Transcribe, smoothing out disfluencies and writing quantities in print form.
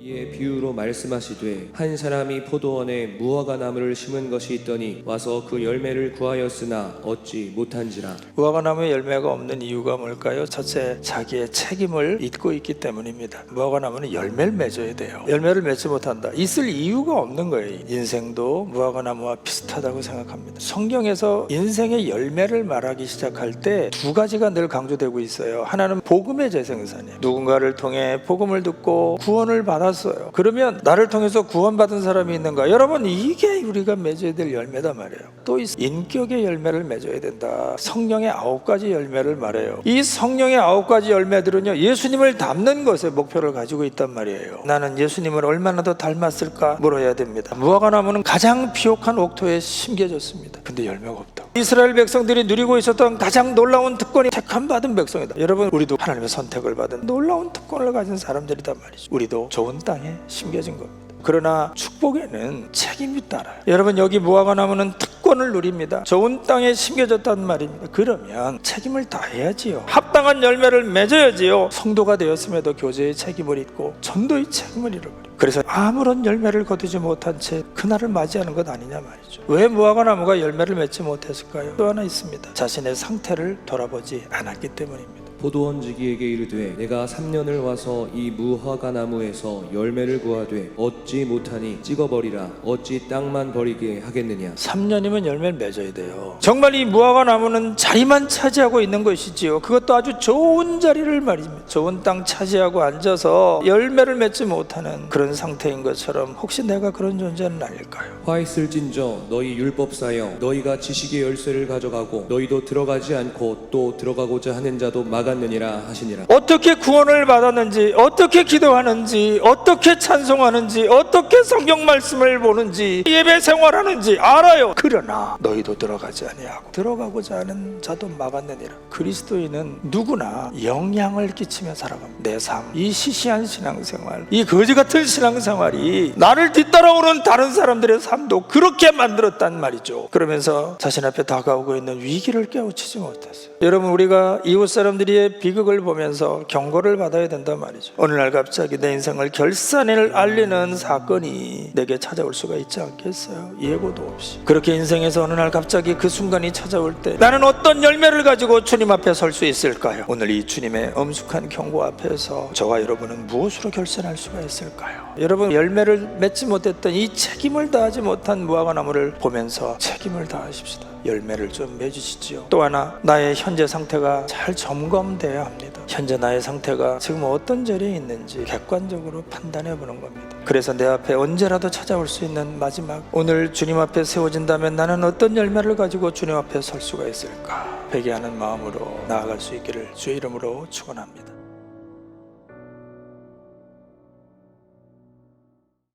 이에 비유로 말씀하시되 한 사람이 포도원에 무화과 나무를 심은 것이 있더니 와서 그 열매를 구하였으나 얻지 못한지라. 무화과 나무에 열매가 없는 이유가 뭘까요? 첫째, 자기의 책임을 잊고 있기 때문입니다. 무화과 나무는 열매를 맺어야 돼요. 열매를 맺지 못한다. 있을 이유가 없는 거예요. 인생도 무화과 나무와 비슷하다고 생각합니다. 성경에서 인생의 열매를 말하기 시작할 때 두 가지가 늘 강조되고 있어요. 하나는 복음의 재생산이에요. 누군가를 통해 복음을 듣고 구원을 받았어요. 그러면 나를 통해서 구원받은 사람이 있는가? 여러분, 이게 우리가 맺어야 될 열매다 말이에요. 또 인격의 열매를 맺어야 된다. 성령의 9가지 열매를 말해요. 이 성령의 9가지 열매들은요, 예수님을 닮는 것에 목표를 가지고 있단 말이에요. 나는 예수님을 얼마나 더 닮았을까 물어야 됩니다. 무화과 나무는 가장 비옥한 옥토에 심겨졌습니다. 근데 열매가 없다. 이스라엘 백성들이 누리고 있었던 가장 놀라운 특권이 택함받은 백성이다. 여러분, 우리도 하나님의 선택을 받은 놀라운 특권을 가진 사람들이단 말이죠. 우리도 좋은 땅에 심겨진 겁니다. 그러나 축복에는 책임이 따라요. 여러분, 여기 무화과 나무는 특권을 누립니다. 좋은 땅에 심겨졌단 말입니다. 그러면 책임을 다해야지요. 합당한 열매를 맺어야지요. 성도가 되었음에도 교제의 책임을 잊고 전도의 책임을 잃어버려요. 그래서 아무런 열매를 거두지 못한 채 그날을 맞이하는 것 아니냐 말이죠. 왜 무화과 나무가 열매를 맺지 못했을까요? 또 하나 있습니다. 자신의 상태를 돌아보지 않았기 때문입니다. 포도원지기에게 이르되 내가 3년을 와서 이 무화과 나무에서 열매를 구하되 얻지 못하니 찍어버리라. 어찌 땅만 버리게 하겠느냐. 3년이면 열매를 맺어야 돼요. 정말 이 무화과 나무는 자리만 차지하고 있는 것이지요. 그것도 아주 좋은 자리를 말입니다. 좋은 땅 차지하고 앉아서 열매를 맺지 못하는 그런 상태인 것처럼 혹시 내가 그런 존재는 아닐까요? 화 있을진저 너희 율법사여 너희가 지식의 열쇠를 가져가고 너희도 들어가지 않고 또 들어가고자 하는 자도 막았느니라 하시니라. 어떻게 구원을 받았는지, 어떻게 기도하는지, 어떻게 찬송하는지, 어떻게 성경 말씀을 보는지, 예배 생활하는지 알아요. 그러나 너희도 들어가지 아니하고 들어가고자 하는 자도 막았느니라. 그리스도인은 누구나 영향을 끼치며 살아갑니다. 내 삶, 이 시시한 신앙생활, 이 거지 같은 신앙생활이 나를 뒤따라오는 다른 사람들의 삶도 그렇게 만들었단 말이죠. 그러면서 자신 앞에 다가오고 있는 위기를 깨우치지 못했어요. 여러분, 우리가 이웃 사람들의 비극을 보면서 경고를 받아야 된단 말이죠. 어느 날 갑자기 내 인생을 결산을 알리는 사건이 내게 찾아올 수가 있지 않겠어요? 예고도 없이. 그렇게 인생에서 어느 날 갑자기 그 순간이 찾아올 때 나는 어떤 열매를 가지고 주님 앞에 설 수 있을까요? 오늘 이 주님의 엄숙한 경고 앞에서 저와 여러분은 무엇으로 결산할 수가 있을까요? 여러분, 열매를 맺지 못했던 이 책임을 다하지 못한 무화과 나무를 보면서 책임을 다하십시다. 열매를 좀 맺으시지요. 또 하나, 나의 현재 상태가 잘 점검돼야 합니다. 현재 나의 상태가 지금 어떤 자리에 있는지 객관적으로 판단해 보는 겁니다. 그래서 내 앞에 언제라도 찾아올 수 있는 마지막, 오늘 주님 앞에 세워진다면 나는 어떤 열매를 가지고 주님 앞에 설 수가 있을까? 회개하는 마음으로 나아갈 수 있기를 주의 이름으로 축원합니다.